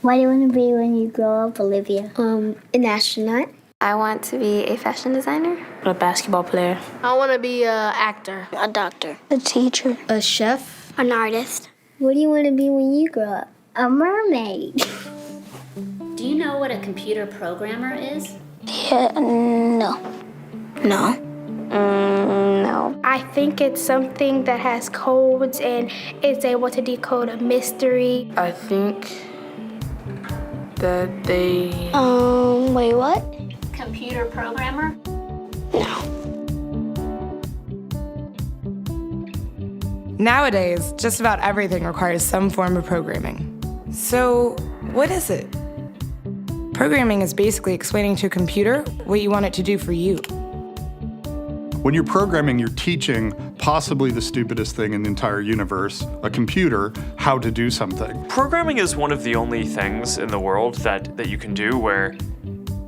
What do you want to be when you grow up, Olivia? An astronaut. I want to be a fashion designer. A basketball player. I want to be an actor. A doctor. A teacher. A chef. An artist. What do you want to be when you grow up? A mermaid. Do you know what a computer programmer is? Yeah, no. No. No. I think it's something that has codes and is able to decode a mystery. I think that they... Wait, what? Computer programmer? No. Nowadays, just about everything requires some form of programming. So, what is it? Programming is basically explaining to a computer what you want it to do for you. When you're programming, you're teaching possibly the stupidest thing in the entire universe, a computer, how to do something. Programming is one of the only things in the world that you can do where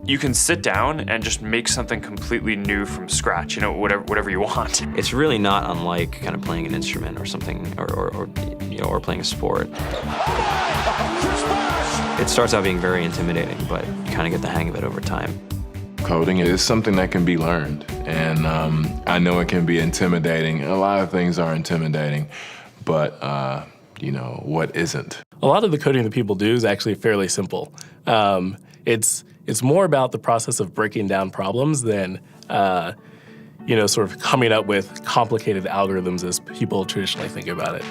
you can sit down and just make something completely new from scratch, whatever you want. It's really not unlike kind of playing an instrument or something, or playing a sport. It starts out being very intimidating, but you kind of get the hang of it over time. Coding is something that can be learned, and I know it can be intimidating. A lot of things are intimidating, but what isn't? A lot of the coding that people do is actually fairly simple. It's more about the process of breaking down problems than sort of coming up with complicated algorithms as people traditionally think about it.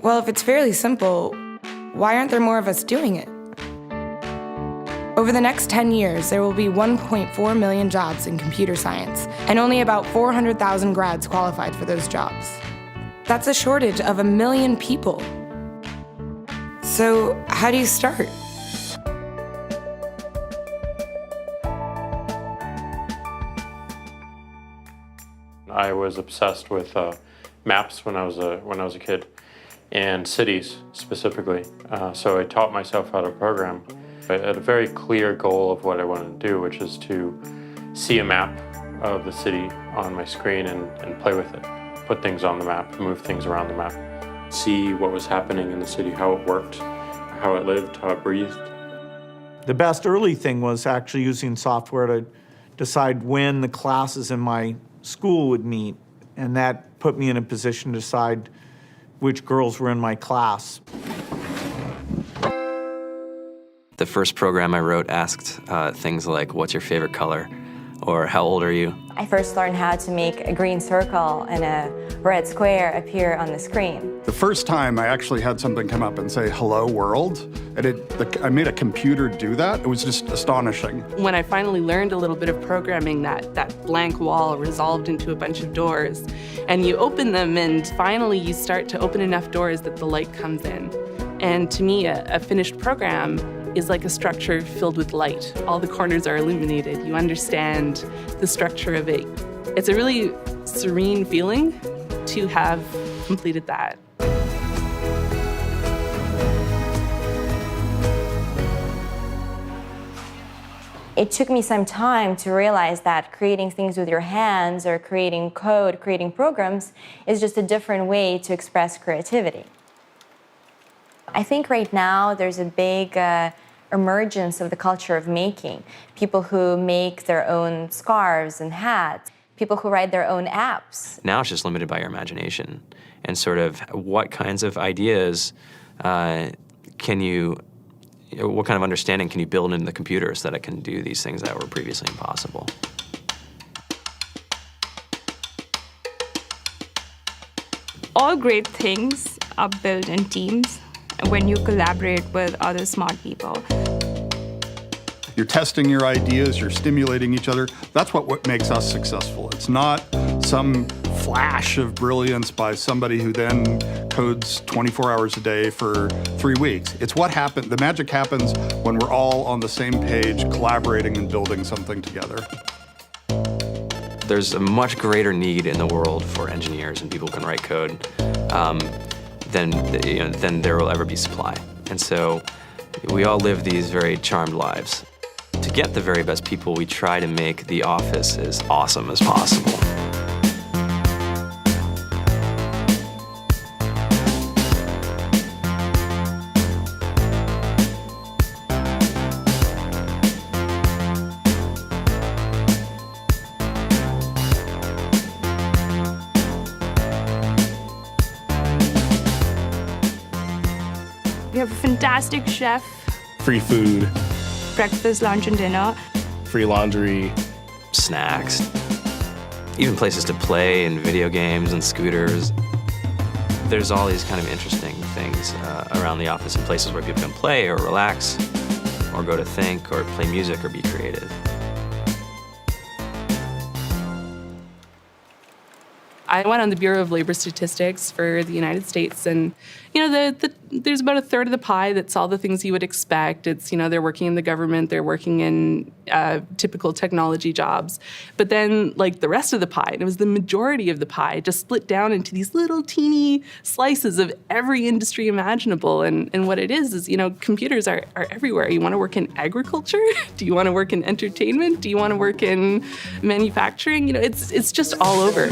Well, if it's fairly simple, why aren't there more of us doing it? Over the next 10 years, there will be 1.4 million jobs in computer science, and only about 400,000 grads qualified for those jobs. That's a shortage of 1 million people. So, how do you start? I was obsessed with maps when I was a kid, and cities specifically. So I taught myself how to program. I had a very clear goal of what I wanted to do, which is to see a map of the city on my screen and play with it. Put things on the map, move things around the map. See what was happening in the city, how it worked, how it lived, how it breathed. The best early thing was actually using software to decide when the classes in my school would meet, and that put me in a position to decide which girls were in my class. The first program I wrote asked things like, what's your favorite color? Or how old are you? I first learned how to make a green circle and a red square appear on the screen. The first time I actually had something come up and say, hello world, and I made a computer do that. It was just astonishing. When I finally learned a little bit of programming, that blank wall resolved into a bunch of doors, and you open them, and finally you start to open enough doors that the light comes in. And to me, a finished program is like a structure filled with light. All the corners are illuminated. You understand the structure of it. It's a really serene feeling to have completed that. It took me some time to realize that creating things with your hands or creating code, creating programs, is just a different way to express creativity. I think right now there's a big emergence of the culture of making. People who make their own scarves and hats, people who write their own apps. Now it's just limited by your imagination and sort of what kinds of ideas what kind of understanding can you build into the computer so that it can do these things that were previously impossible. All great things are built in teams when you collaborate with other smart people. You're testing your ideas, you're stimulating each other. That's what makes us successful. It's not some flash of brilliance by somebody who then codes 24 hours a day for 3 weeks. It's what happened. The magic happens when we're all on the same page, collaborating and building something together. There's a much greater need in the world for engineers and people who can write code than there will ever be supply. And so we all live these very charmed lives. To get the very best people, we try to make the office as awesome as possible. fantastic chef, Free food, breakfast, lunch, and dinner. free laundry, snacks, even places to play and video games and scooters. There's all these kind of interesting things around the office and places where people can play or relax or go to think or play music or be creative. I went on the Bureau of Labor Statistics for the United States, and there's about a third of the pie that's all the things you would expect. It's, they're working in the government, they're working in typical technology jobs. But then, like, the rest of the pie, and it was the majority of the pie, just split down into these little teeny slices of every industry imaginable. And what it is, computers are everywhere. You want to work in agriculture? Do you want to work in entertainment? Do you want to work in manufacturing? It's just all over.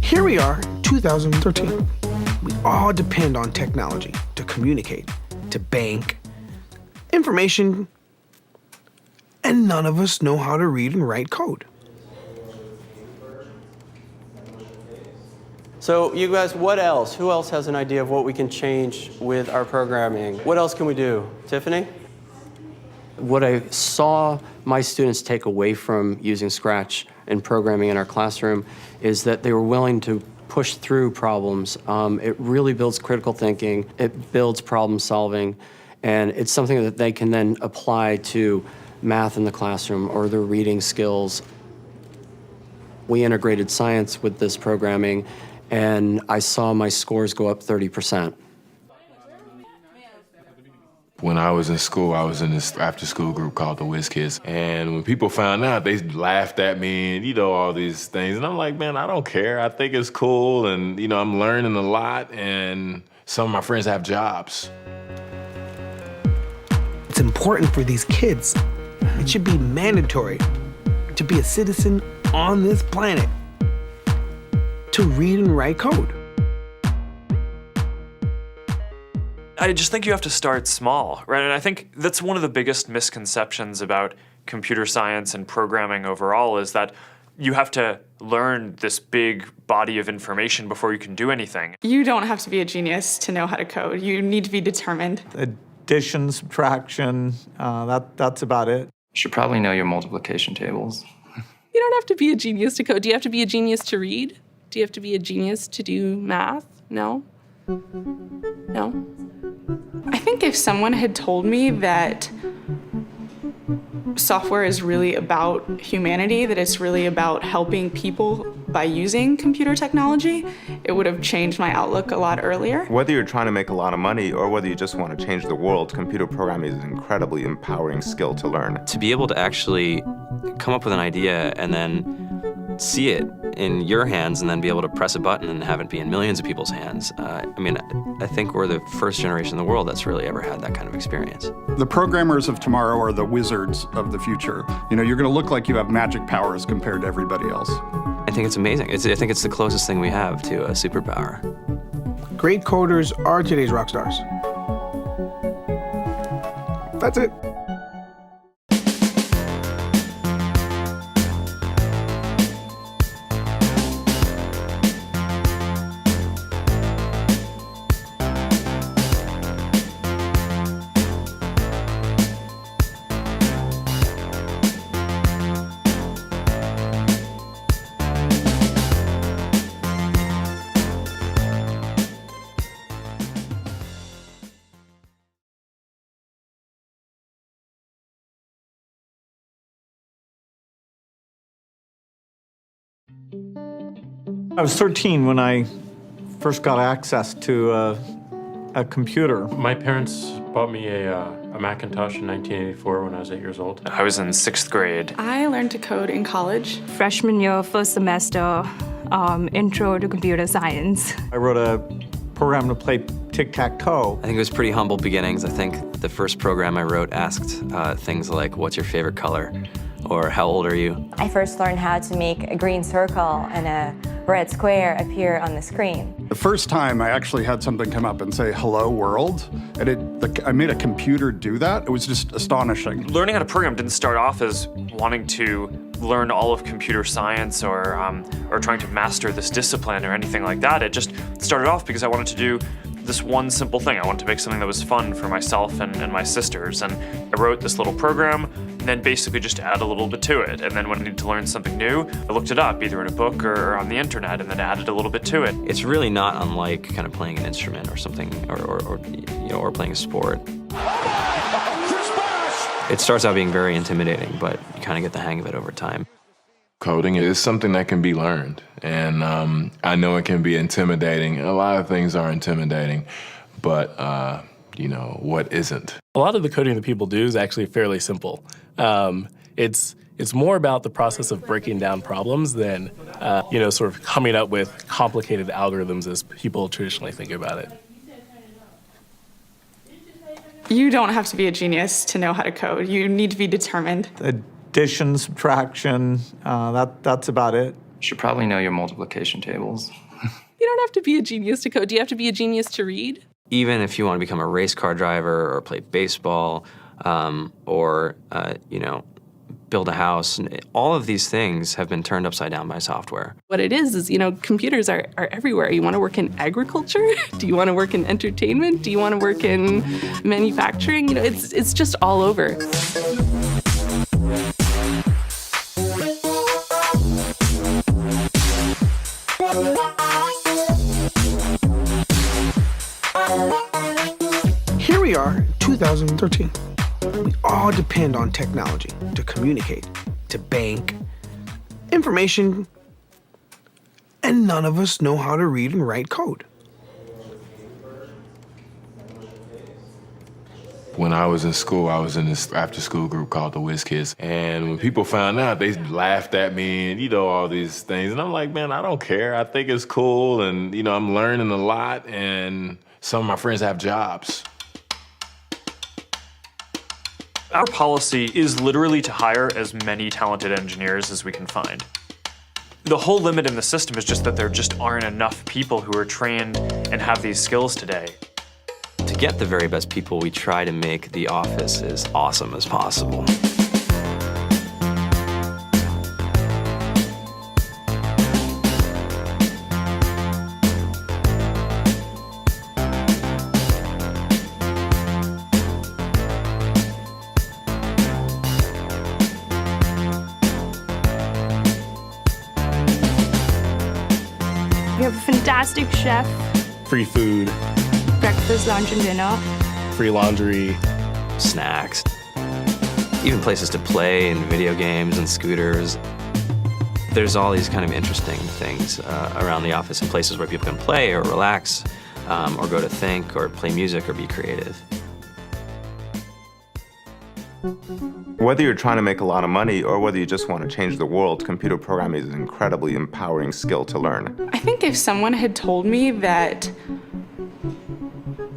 Here we are, 2013. We all depend on technology to communicate, to bank, information, and none of us know how to read and write code. So you guys, what else? Who else has an idea of what we can change with our programming? What else can we do? Tiffany? What I saw my students take away from using Scratch and programming in our classroom is that they were willing to push through problems. It really builds critical thinking, it builds problem solving, and it's something that they can then apply to math in the classroom or their reading skills. We integrated science with this programming, and I saw my scores go up 30%. When I was in school, I was in this after-school group called the Whiz Kids. And when people found out, they laughed at me and, all these things. And I'm like, man, I don't care. I think it's cool. And, I'm learning a lot. And some of my friends have jobs. It's important for these kids. It should be mandatory to be a citizen on this planet, to read and write code. I just think you have to start small, right? And I think that's one of the biggest misconceptions about computer science and programming overall is that you have to learn this big body of information before you can do anything. You don't have to be a genius to know how to code. You need to be determined. Addition, subtraction, that's about it. You should probably know your multiplication tables. You don't have to be a genius to code. Do you have to be a genius to read? Do you have to be a genius to do math? No? No? I think if someone had told me that software is really about humanity, that it's really about helping people by using computer technology, it would have changed my outlook a lot earlier. Whether you're trying to make a lot of money or whether you just want to change the world, computer programming is an incredibly empowering skill to learn. To be able to actually come up with an idea and then see it in your hands and then be able to press a button and have it be in millions of people's hands. I think we're the first generation in the world that's really ever had that kind of experience. The programmers of tomorrow are the wizards of the future. You're going to look like you have magic powers compared to everybody else. I think it's amazing. I think it's the closest thing we have to a superpower. Great coders are today's rock stars. That's it. I was 13 when I first got access to a computer. My parents bought me a Macintosh in 1984 when I was 8 years old. I was in 6th grade. I learned to code in college. Freshman year, first semester, intro to computer science. I wrote a program to play tic-tac-toe. I think it was pretty humble beginnings. I think the first program I wrote asked things like, what's your favorite color? Or how old are you? I first learned how to make a green circle and a red square appear on the screen. The first time I actually had something come up and say, hello world, and it I made a computer do that. It was just astonishing. Learning how to program didn't start off as wanting to learn all of computer science or trying to master this discipline or anything like that. It just started off because I wanted to do this one simple thing. I wanted to make something that was fun for myself and my sisters. And I wrote this little program and then basically just add a little bit to it. And then when I needed to learn something new, I looked it up either in a book or on the internet and then added a little bit to it. It's really not unlike kind of playing an instrument or something, or playing a sport. It starts out being very intimidating, but you kind of get the hang of it over time. Coding is something that can be learned, and I know it can be intimidating. A lot of things are intimidating, but what isn't? A lot of the coding that people do is actually fairly simple. It's more about the process of breaking down problems than sort of coming up with complicated algorithms as people traditionally think about it. You don't have to be a genius to know how to code. You need to be determined. Addition, subtraction, that's about it. You should probably know your multiplication tables. You don't have to be a genius to code. Do you have to be a genius to read? Even if you want to become a race car driver or play baseball or build a house, all of these things have been turned upside down by software. What it is, computers are everywhere. You want to work in agriculture? Do you want to work in entertainment? Do you want to work in manufacturing? It's just all over. Here we are, 2013. We all depend on technology to communicate, to bank, information, and none of us know how to read and write code. When I was in school, I was in this after-school group called the Whiz Kids. And when people found out, they laughed at me and, all these things. And I'm like, man, I don't care. I think it's cool. And, I'm learning a lot. And some of my friends have jobs. Our policy is literally to hire as many talented engineers as we can find. The whole limit in the system is just that there just aren't enough people who are trained and have these skills today. To get the very best people, we try to make the office as awesome as possible. We have a fantastic chef, Free food, breakfast, lunch, and dinner. free laundry, snacks, even places to play and video games and scooters. There's all these kind of interesting things around the office and places where people can play or relax or go to think or play music or be creative. Whether you're trying to make a lot of money or whether you just want to change the world, computer programming is an incredibly empowering skill to learn. I think if someone had told me that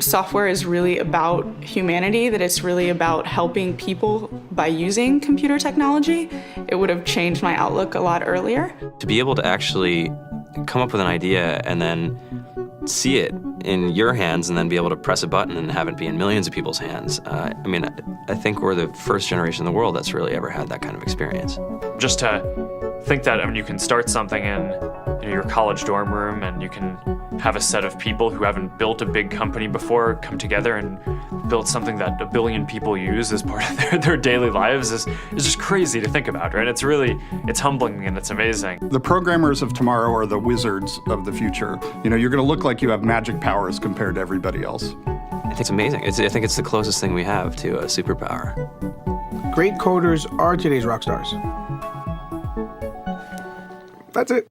software is really about humanity, that it's really about helping people by using computer technology, it would have changed my outlook a lot earlier. To be able to actually come up with an idea and then see it in your hands and then be able to press a button and have it be in millions of people's hands. I think we're the first generation in the world that's really ever had that kind of experience. Just to think that, you can start something in your college dorm room and you can have a set of people who haven't built a big company before come together and build something that 1 billion people use as part of their daily lives is just crazy to think about, right? It's humbling and it's amazing. The programmers of tomorrow are the wizards of the future. You're going to look like you have magic powers compared to everybody else. I think it's amazing. I think it's the closest thing we have to a superpower. Great coders are today's rock stars. That's it.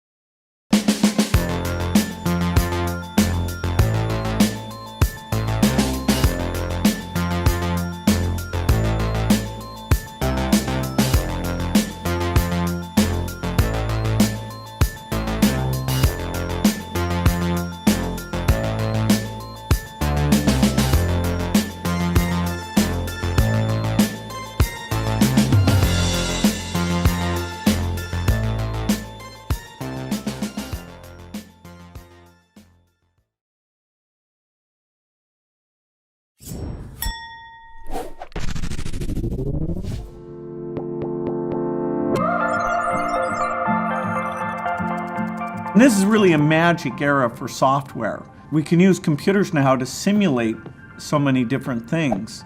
And this is really a magic era for software. We can use computers now to simulate so many different things.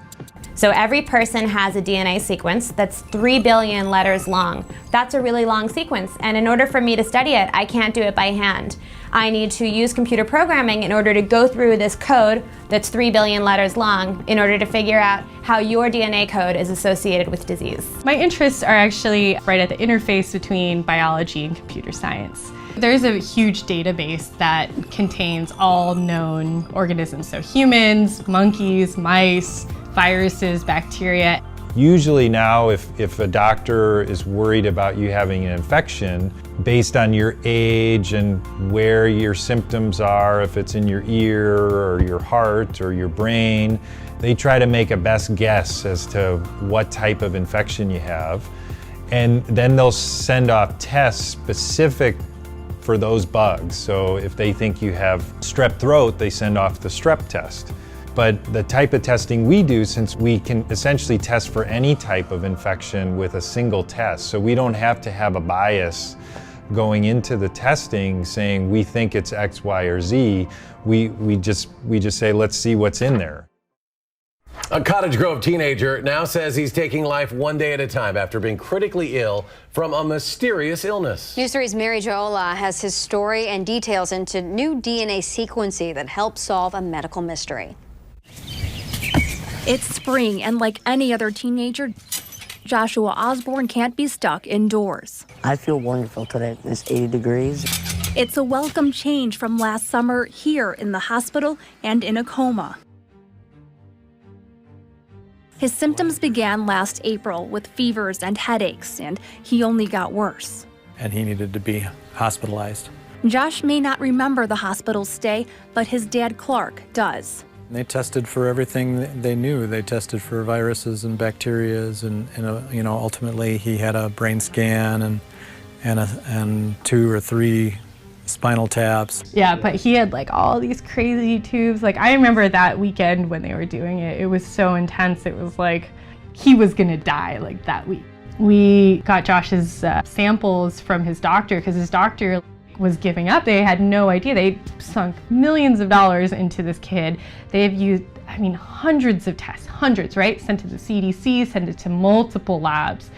So every person has a DNA sequence that's 3 billion letters long. That's a really long sequence, and in order for me to study it, I can't do it by hand. I need to use computer programming in order to go through this code that's 3 billion letters long in order to figure out how your DNA code is associated with disease. My interests are actually right at the interface between biology and computer science. There's a huge database that contains all known organisms, so humans, monkeys, mice, viruses, bacteria. Usually now, if a doctor is worried about you having an infection, based on your age and where your symptoms are, if it's in your ear or your heart or your brain, they try to make a best guess as to what type of infection you have. And then they'll send off tests specific for those bugs. So if they think you have strep throat, they send off the strep test. But the type of testing we do, since we can essentially test for any type of infection with a single test, so we don't have to have a bias going into the testing saying we think it's X, Y, or Z. We just say, let's see what's in there. A Cottage Grove teenager now says he's taking life one day at a time after being critically ill from a mysterious illness. News 3's Mary Jola has his story and details into new DNA sequencing that helps solve a medical mystery. It's spring, and like any other teenager, Joshua Osborne can't be stuck indoors. I feel wonderful today. It's 80 degrees. It's a welcome change from last summer here in the hospital and in a coma. His symptoms began last April with fevers and headaches, and he only got worse. And he needed to be hospitalized. Josh may not remember the hospital stay, but his dad Clark does. They tested for everything they knew. They tested for viruses and bacterias, and ultimately he had a brain scan and 2 or 3 spinal taps. Yeah, but he had like all these crazy tubes. Like I remember that weekend when they were doing it, it was so intense. It was like he was gonna die like that week. We got Josh's samples from his doctor because his doctor was giving up. They had no idea. They sunk millions of dollars into this kid. They've used, hundreds of tests, hundreds, right? Sent to the CDC, sent it to multiple labs,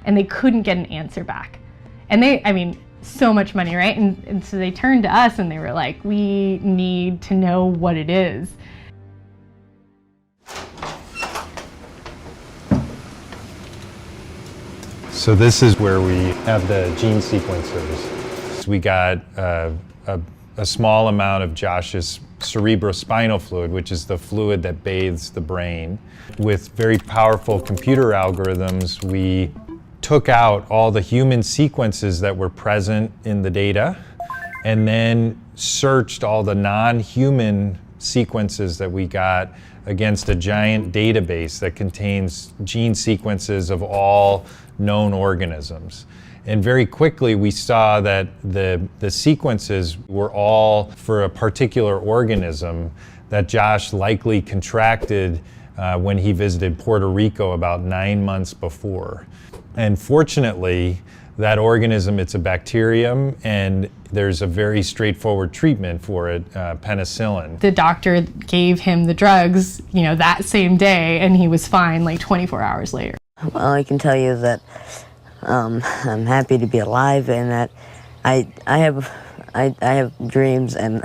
and they couldn't get an answer back. And so much money, right? And so they turned to us and they were like, we need to know what it is. So this is where we have the gene sequencers. We got a small amount of Josh's cerebrospinal fluid, which is the fluid that bathes the brain. With very powerful computer algorithms, we took out all the human sequences that were present in the data and then searched all the non-human sequences that we got against a giant database that contains gene sequences of all known organisms. And very quickly we saw that the sequences were all for a particular organism that Josh likely contracted when he visited Puerto Rico about 9 months before. And fortunately, that organism, it's a bacterium, and there's a very straightforward treatment for it, penicillin. The doctor gave him the drugs, that same day, and he was fine like 24 hours later. Well, I can tell you that I'm happy to be alive, and that I have dreams, and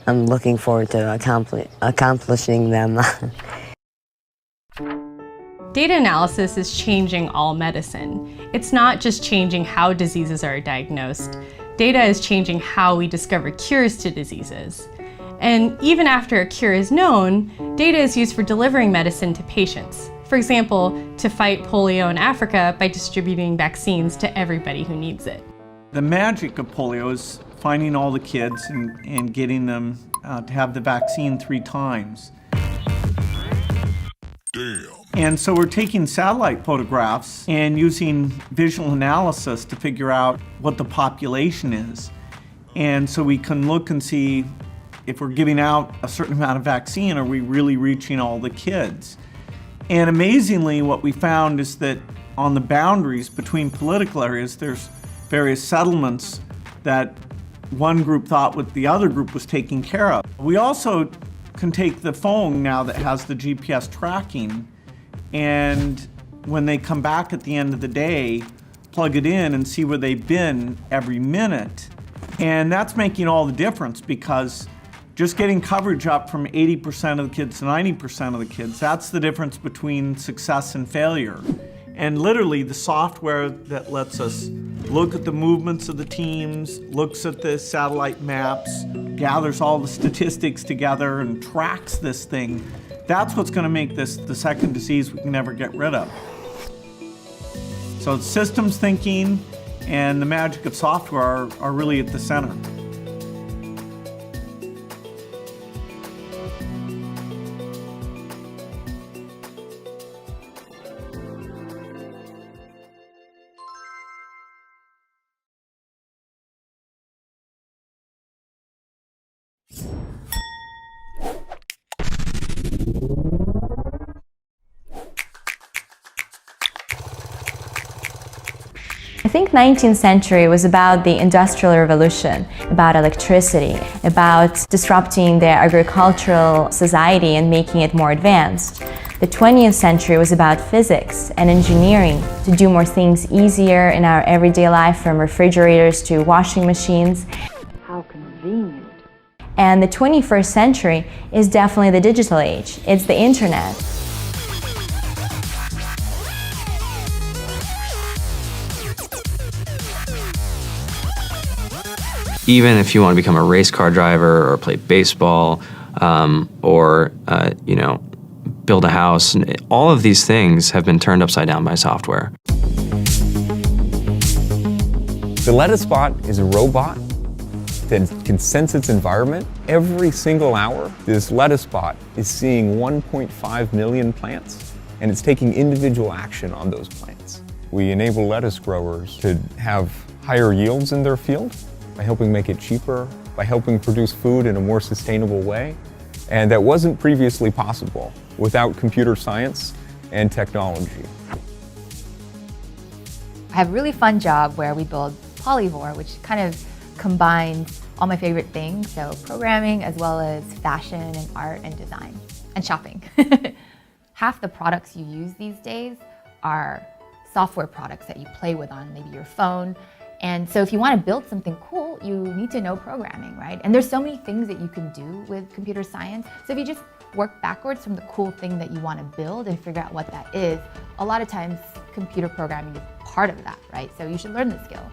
I'm looking forward to accomplishing them. Data analysis is changing all medicine. It's not just changing how diseases are diagnosed. Data is changing how we discover cures to diseases. And even after a cure is known, data is used for delivering medicine to patients. For example, to fight polio in Africa by distributing vaccines to everybody who needs it. The magic of polio is finding all the kids and getting them to have the vaccine 3 times. Damn. And so we're taking satellite photographs and using visual analysis to figure out what the population is. And so we can look and see if we're giving out a certain amount of vaccine, are we really reaching all the kids? And amazingly, what we found is that on the boundaries between political areas, there's various settlements that one group thought what the other group was taking care of. We also can take the phone now that has the GPS tracking, and when they come back at the end of the day, plug it in and see where they've been every minute. And that's making all the difference, because just getting coverage up from 80% of the kids to 90% of the kids, that's the difference between success and failure. And literally the software that lets us look at the movements of the teams, looks at the satellite maps, gathers all the statistics together and tracks this thing, that's what's going to make this the second disease we can never get rid of. So systems thinking and the magic of software are really at the center. I think 19th century was about the Industrial Revolution, about electricity, about disrupting the agricultural society and making it more advanced. The 20th century was about physics and engineering to do more things easier in our everyday life, from refrigerators to washing machines. How convenient. And the 21st century is definitely the digital age. It's the internet. Even if you want to become a race car driver or play baseball or build a house, all of these things have been turned upside down by software. The lettuce bot is a robot that can sense its environment. Every single hour, this lettuce bot is seeing 1.5 million plants, and it's taking individual action on those plants. We enable lettuce growers to have higher yields in their field by helping make it cheaper, by helping produce food in a more sustainable way. And that wasn't previously possible without computer science and technology. I have a really fun job where we build Polyvore, which kind of combines all my favorite things, so programming as well as fashion and art and design and shopping. Half the products you use these days are software products that you play with on maybe your phone. And so if you want to build something cool, you need to know programming, right? And there's so many things that you can do with computer science. So if you just work backwards from the cool thing that you want to build and figure out what that is, a lot of times computer programming is part of that, right? So you should learn the skill.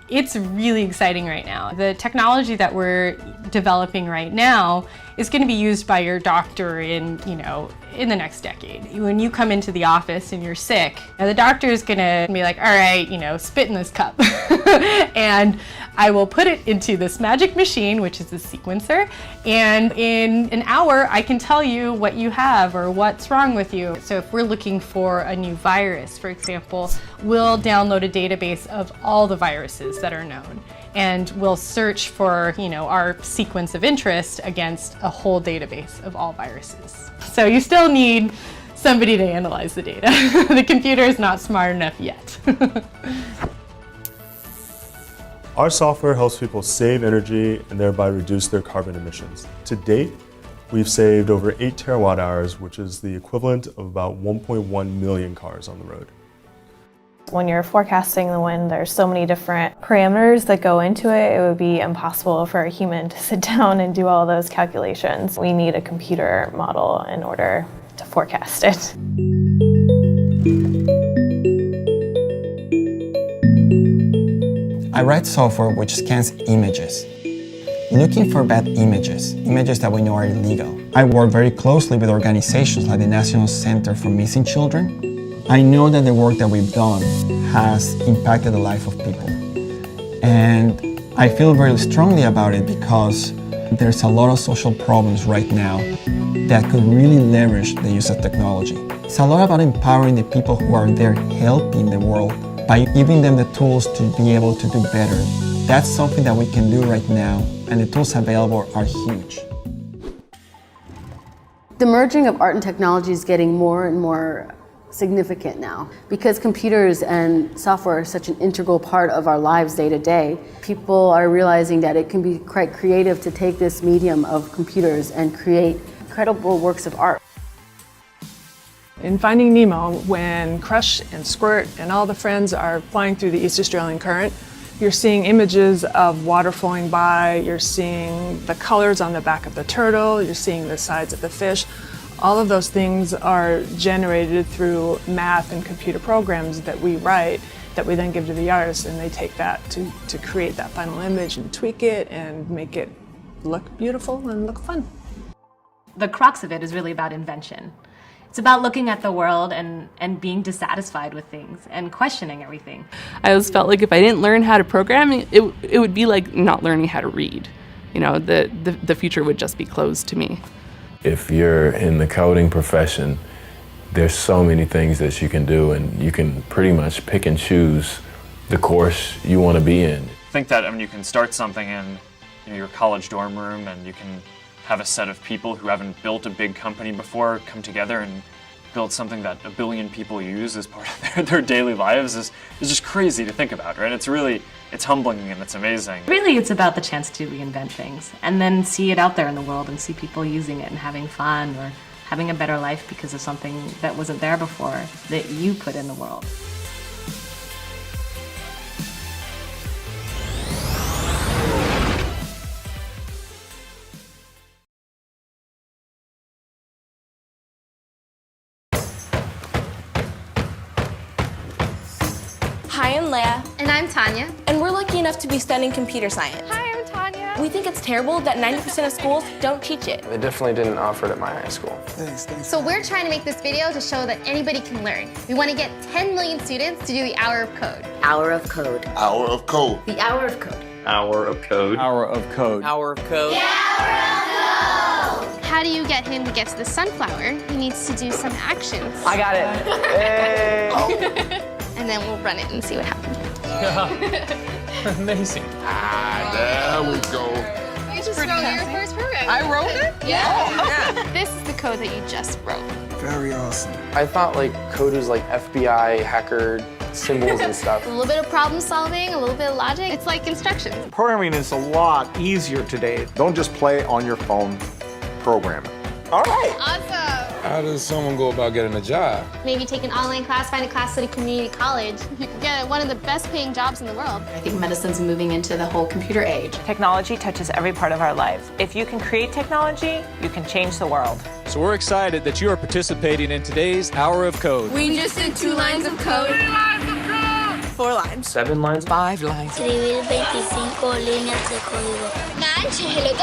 It's really exciting right now. The technology that we're developing right now is going to be used by your doctor in the next decade. When you come into the office and you're sick, the doctor is going to be like, all right, spit in this cup. And I will put it into this magic machine, which is a sequencer, and in an hour I can tell you what you have or what's wrong with you. So if we're looking for a new virus, for example, we'll download a database of all the viruses that are known, and we'll search for our sequence of interest against a whole database of all viruses. So you still need somebody to analyze the data. The computer is not smart enough yet. Our software helps people save energy and thereby reduce their carbon emissions. To date, we've saved over 8 terawatt hours, which is the equivalent of about 1.1 million cars on the road. When you're forecasting the wind, there's so many different parameters that go into it. It would be impossible for a human to sit down and do all those calculations. We need a computer model in order to forecast it. I write software which scans images, looking for bad images that we know are illegal. I work very closely with organizations like the National Center for Missing Children. I know that the work that we've done has impacted the life of people. And I feel very strongly about it because there's a lot of social problems right now that could really leverage the use of technology. It's a lot about empowering the people who are there helping the world by giving them the tools to be able to do better. That's something that we can do right now, and the tools available are huge. The merging of art and technology is getting more and more significant now because computers and software are such an integral part of our lives day to day. People are realizing that it can be quite creative to take this medium of computers and create incredible works of art. In Finding Nemo, when Crush and Squirt and all the friends are flying through the East Australian Current, you're seeing images of water flowing by, you're seeing the colors on the back of the turtle, you're seeing the sides of the fish. All of those things are generated through math and computer programs that we write that we then give to the artists, and they take that to create that final image and tweak it and make it look beautiful and look fun. The crux of it is really about invention. It's about looking at the world and being dissatisfied with things and questioning everything. I always felt like if I didn't learn how to program, it would be like not learning how to read. You know, the future would just be closed to me. If you're in the coding profession, there's so many things that you can do, and you can pretty much pick and choose the course you want to be in. I think that you can start something in your college dorm room, and you can have a set of people who haven't built a big company before come together and build something that 1 billion people use as part of their daily lives is just crazy to think about, right? It's humbling and it's amazing. Really, it's about the chance to reinvent things and then see it out there in the world and see people using it and having fun or having a better life because of something that wasn't there before that you put in the world. Hi, I'm Leah. And I'm Tanya. And we're lucky enough to be studying computer science. Hi, I'm Tanya. We think it's terrible that 90% of schools don't teach it. They definitely didn't offer it at my high school. Thanks. So we're trying to make this video to show that anybody can learn. We want to get 10 million students to do the Hour of Code. Hour of Code. Hour of Code. The Hour of Code. Hour of Code. Hour of Code. Hour of Code. The Hour of Code. How do you get him to get to the sunflower? He needs to do some actions. I got it. Hey. And then we'll run it and see what happens. Amazing. There we go. You just wrote your first program. I wrote it? Yeah. Oh, yeah. This is the code that you just wrote. Very awesome. I thought code was FBI hacker symbols and stuff. A little bit of problem solving, a little bit of logic. It's like instructions. Programming is a lot easier today. Don't just play on your phone, program it. All right. Awesome. How does someone go about getting a job? Maybe take an online class, find a class at a community college. You can get one of the best paying jobs in the world. I think medicine's moving into the whole computer age. Technology touches every part of our lives. If you can create technology, you can change the world. So we're excited that you are participating in today's Hour of Code. We just did 2 lines of code. 3 lines of code. 4 lines. 7 lines. 5 lines. Escribir 25 líneas de código. Manche, lo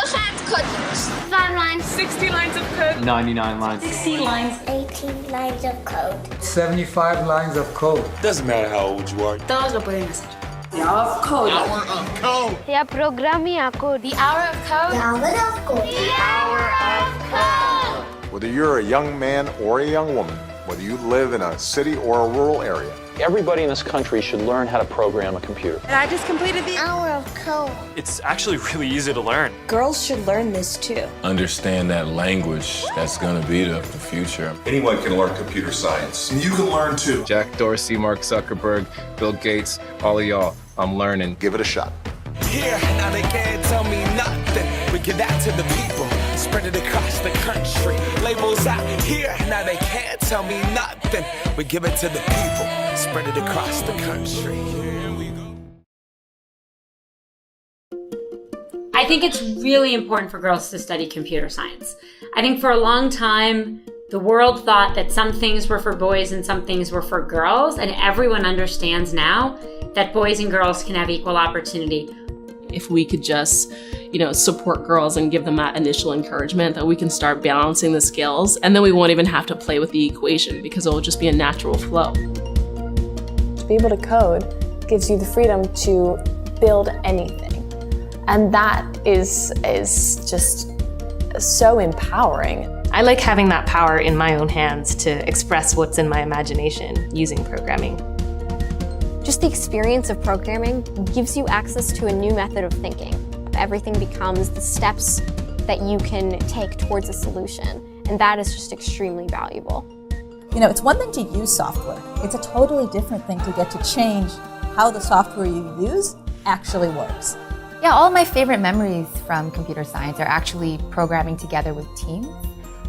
códigos. 5 lines. 60 lines of code. 99 lines. 60 lines. 18 lines of code. 75 lines of code. Doesn't matter how old you are. Todos lo pueden hacer. The Hour of Code. Hour of Code. Yeah, programming a code. The Hour of Code. The Hour of Code. The Hour of Code. Whether you're a young man or a young woman, whether you live in a city or a rural area, Everybody in this country should learn how to program a computer. And I just completed the Hour of Code. It's actually really easy to learn. Girls should learn this too. understand that language that's going to be the future. Anyone can learn computer science. You can learn too. Jack Dorsey, Mark Zuckerberg, Bill Gates, all of y'all, I'm learning. Give it a shot. Here, now they can't tell me nothing. We give that to the people, spread it across the country. Labels out here, now they can't tell me nothing. We give it to the people, spread it across the country. Here we go. I think it's really important for girls to study computer science. I think for a long time, the world thought that some things were for boys and some things were for girls, and everyone understands now that boys and girls can have equal opportunity. If we could just, support girls and give them that initial encouragement, that we can start balancing the skills, and then we won't even have to play with the equation because it will just be a natural flow. To be able to code gives you the freedom to build anything. And that is just so empowering. I like having that power in my own hands to express what's in my imagination using programming. Just the experience of programming gives you access to a new method of thinking. Everything becomes the steps that you can take towards a solution, and that is just extremely valuable. You know, it's one thing to use software. It's a totally different thing to get to change how the software you use actually works. Yeah, all of my favorite memories from computer science are actually programming together with teams.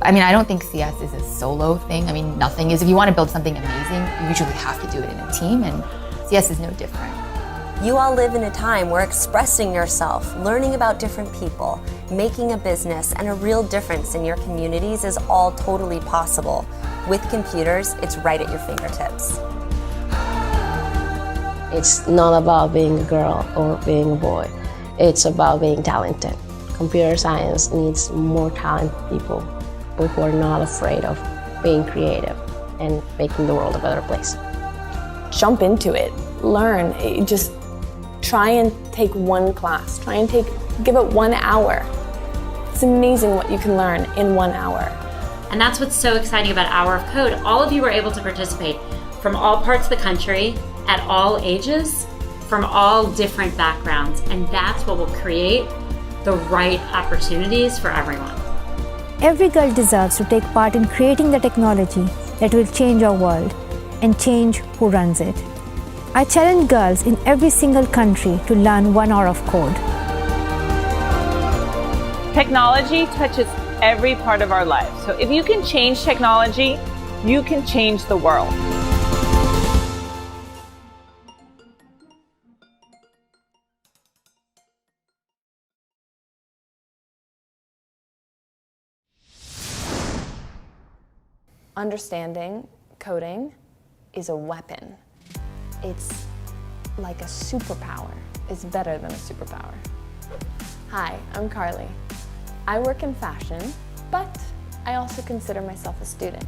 I mean, I don't think CS is a solo thing. I mean, nothing is. If you want to build something amazing, you usually have to do it in a team, and CS is no different. You all live in a time where expressing yourself, learning about different people, making a business, and a real difference in your communities is all totally possible. With computers, it's right at your fingertips. It's not about being a girl or being a boy. It's about being talented. Computer science needs more talented people who are not afraid of being creative and making the world a better place. Jump into it, learn, just try and take one class, give it 1 hour. It's amazing what you can learn in 1 hour. And that's what's so exciting about Hour of Code. All of you were able to participate from all parts of the country, at all ages, from all different backgrounds, and that's what will create the right opportunities for everyone. Every girl deserves to take part in creating the technology that will change our world and change who runs it. I challenge girls in every single country to learn 1 hour of code. Technology touches every part of our lives. So if you can change technology, you can change the world. Understanding coding is a weapon. It's like a superpower. It's better than a superpower. Hi, I'm Carly. I work in fashion, but I also consider myself a student.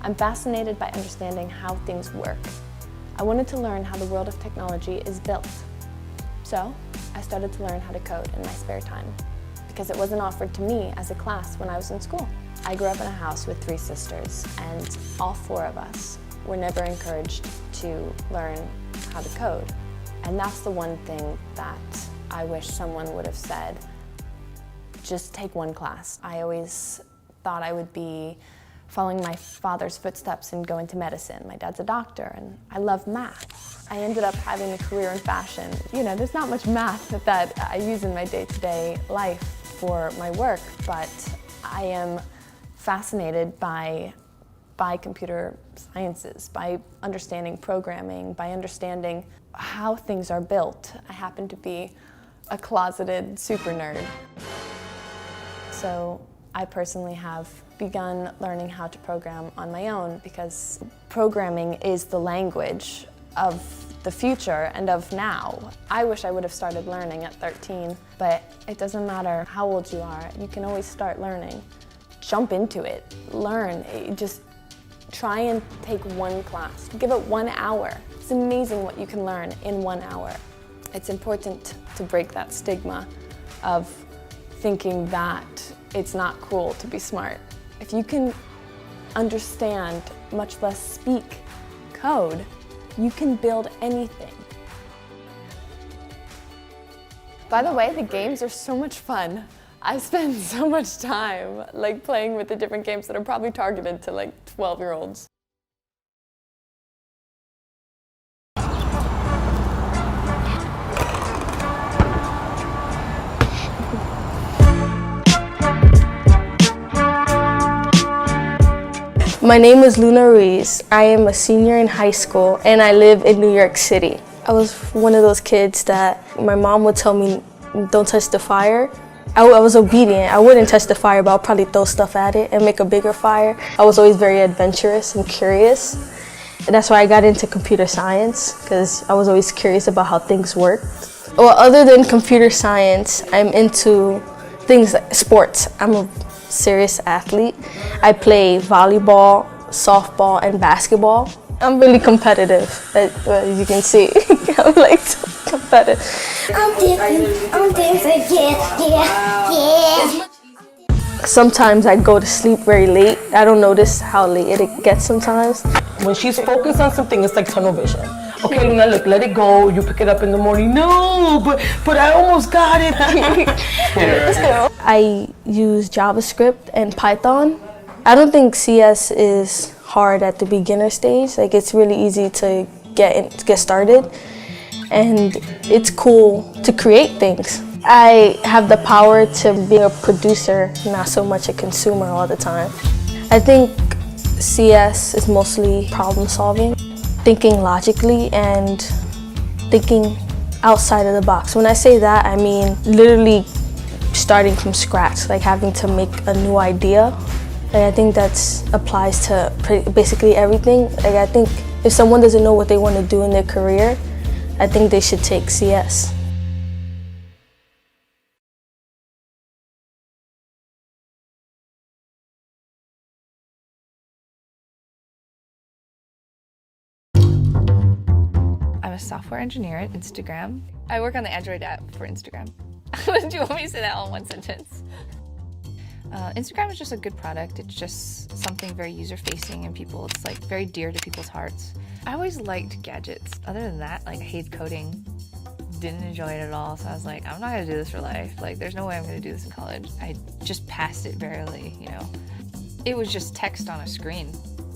I'm fascinated by understanding how things work. I wanted to learn how the world of technology is built. So I started to learn how to code in my spare time because it wasn't offered to me as a class when I was in school. I grew up in a house with 3 sisters, and all 4 of us were never encouraged to learn how to code. And that's the one thing that I wish someone would have said, just take 1 class. I always thought I would be following my father's footsteps and go into medicine. My dad's a doctor, and I love math. I ended up having a career in fashion. You know, there's not much math that I use in my day-to-day life for my work, but I am fascinated by computer sciences, by understanding programming, by understanding how things are built. I happen to be a closeted super nerd. So I personally have begun learning how to program on my own because programming is the language of the future and of now. I wish I would have started learning at 13, but it doesn't matter how old you are, you can always start learning. Jump into it, learn, just try and take 1 class, give it 1 hour. It's amazing what you can learn in 1 hour. It's important to break that stigma of thinking that it's not cool to be smart. If you can understand, much less speak, code, you can build anything. By the way, the games are so much fun. I spend so much time playing with the different games that are probably targeted to 12-year-olds. My name is Luna Ruiz. I am a senior in high school and I live in New York City. I was one of those kids that my mom would tell me, don't touch the fire. I was obedient. I wouldn't touch the fire, but I'll probably throw stuff at it and make a bigger fire. I was always very adventurous and curious. And that's why I got into computer science, because I was always curious about how things worked. Well, other than computer science, I'm into things like sports. I'm a serious athlete. I play volleyball, softball, and basketball. I'm really competitive, as you can see. I'm competitive. I'm different, yeah. Sometimes I go to sleep very late. I don't notice how late it gets sometimes. When she's focused on something, it's like tunnel vision. Okay, Luna, look, let it go. You pick it up in the morning. No, but I almost got it. I use JavaScript and Python. I don't think CS is hard at the beginner stage. Like, it's really easy to get started, and it's cool to create things. I have the power to be a producer, not so much a consumer all the time. I think CS is mostly problem solving, thinking logically and thinking outside of the box. When I say that, I mean literally starting from scratch, like having to make a new idea. Like, I think that applies to basically everything. Like, I think if someone doesn't know what they want to do in their career, I think they should take CS. I'm a software engineer at Instagram. I work on the Android app for Instagram. Do you want me to say that all in one sentence? Instagram is just a good product. It's just something very user-facing and it's like very dear to people's hearts. I always liked gadgets. Other than that, like, I hate coding. Didn't enjoy it at all, so I was like, I'm not gonna do this for life. Like, there's no way I'm gonna do this in college. I just passed it barely, you know. It was just text on a screen.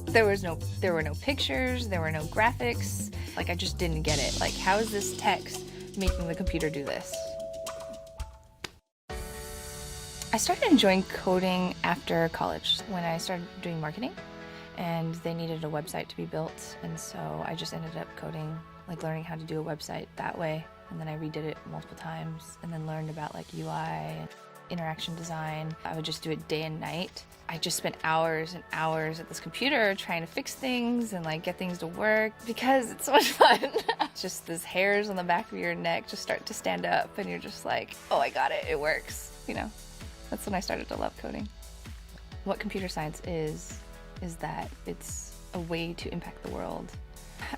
There were no pictures, there were no graphics. Like, I just didn't get it. Like, how is this text making the computer do this? I started enjoying coding after college when I started doing marketing, and they needed a website to be built, and so I just ended up coding, like learning how to do a website that way, and then I redid it multiple times and then learned about like UI and interaction design. I would just do it day and night. I just spent hours and hours at this computer trying to fix things and like get things to work because it's so much fun. Just these hairs on the back of your neck just start to stand up and you're just like, oh, I got it, it works, you know. That's when I started to love coding. What computer science is that it's a way to impact the world.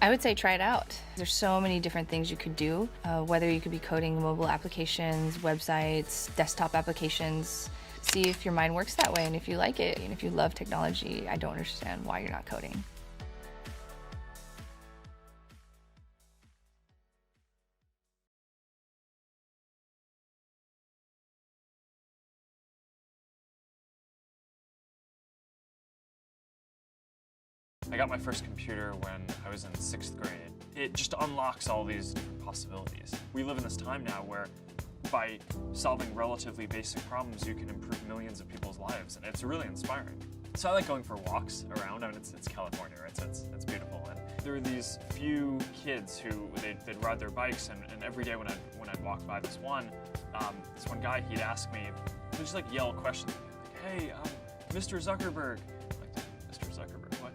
I would say try it out. There's so many different things you could do, whether you could be coding mobile applications, websites, desktop applications. See if your mind works that way and if you like it. And if you love technology, I don't understand why you're not coding. I got my first computer when I was in 6th grade. It just unlocks all these different possibilities. We live in this time now where by solving relatively basic problems, you can improve millions of people's lives, and it's really inspiring. So I like going for walks around. I mean, it's California, right? So it's beautiful. And there are these few kids who they'd ride their bikes, and every day when I'd walk by this one guy, he'd ask me, he'd just like yell questions, like, "Hey, Mr. Zuckerberg," like, Mr. Zuckerberg, what?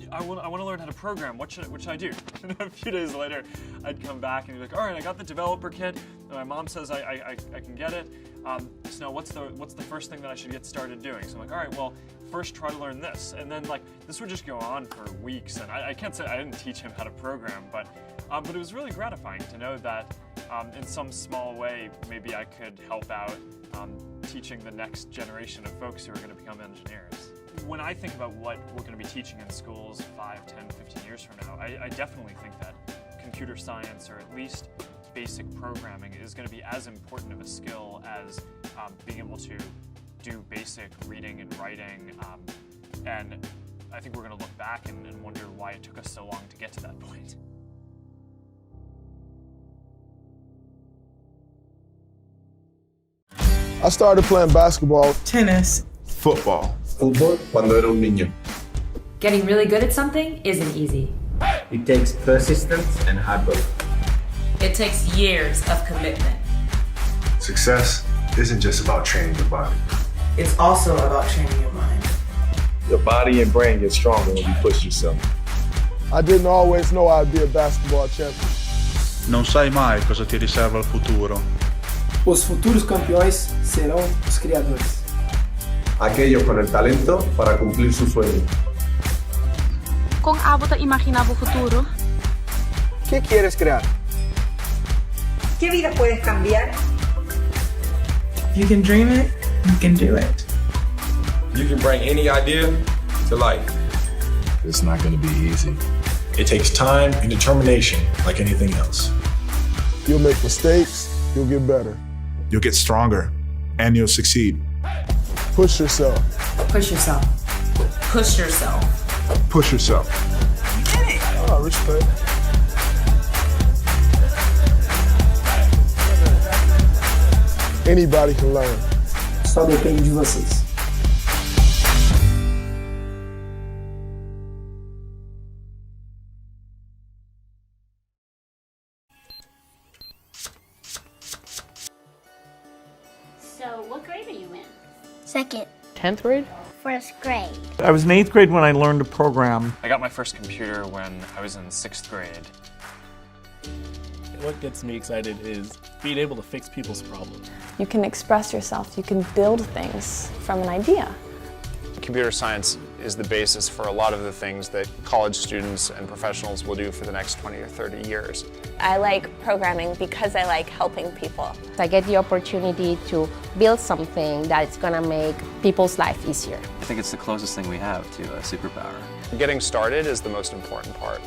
I want to learn how to program. What should I do? And a few days later, I'd come back and he'd be like, all right, I got the developer kit. And my mom says I can get it. So now what's the first thing that I should get started doing? So I'm like, all right, well, first try to learn this. And then like this would just go on for weeks. And I can't say I didn't teach him how to program, but it was really gratifying to know that in some small way, maybe I could help out teaching the next generation of folks who are going to become engineers. When I think about what we're going to be teaching in schools 5, 10, 15 years from now, I definitely think that computer science, or at least basic programming, is going to be as important of a skill as being able to do basic reading and writing. And I think we're going to look back and wonder why it took us so long to get to that point. I started playing basketball, tennis, football. Fútbol cuando era un niño. Getting really good at something isn't easy. It takes persistence and hard work. It takes years of commitment. Success isn't just about training your body. It's also about training your mind. Your body and brain get stronger when you push yourself. I didn't always know I'd be a basketball champion. Non sai mai cosa ti riserva il futuro. Os futuros campeões serão os criadores. Aquellos con el talento para cumplir su sueño. Kung abot ang imaginado futuro. ¿Qué quieres crear? ¿Qué vida puedes cambiar? If you can dream it, you can do it. You can bring any idea to life. It's not going to be easy. It takes time and determination like anything else. You'll make mistakes, you'll get better. You'll get stronger, and you'll succeed. Push yourself. Push yourself. push yourself. Push yourself. Oh, respect. Anybody can learn. Só depende de vocês. So, what grade are you in? Second. 10th grade? First grade. I was in 8th grade when I learned to program. I got my first computer when I was in 6th grade. What gets me excited is being able to fix people's problems. You can express yourself, you can build things from an idea. Computer science is the basis for a lot of the things that college students and professionals will do for the next 20 or 30 years. I like programming because I like helping people. I get the opportunity to build something that's going to make people's life easier. I think it's the closest thing we have to a superpower. Getting started is the most important part.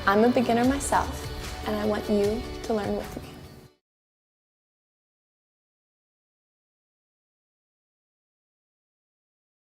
I'm a beginner myself, and I want you to learn with me.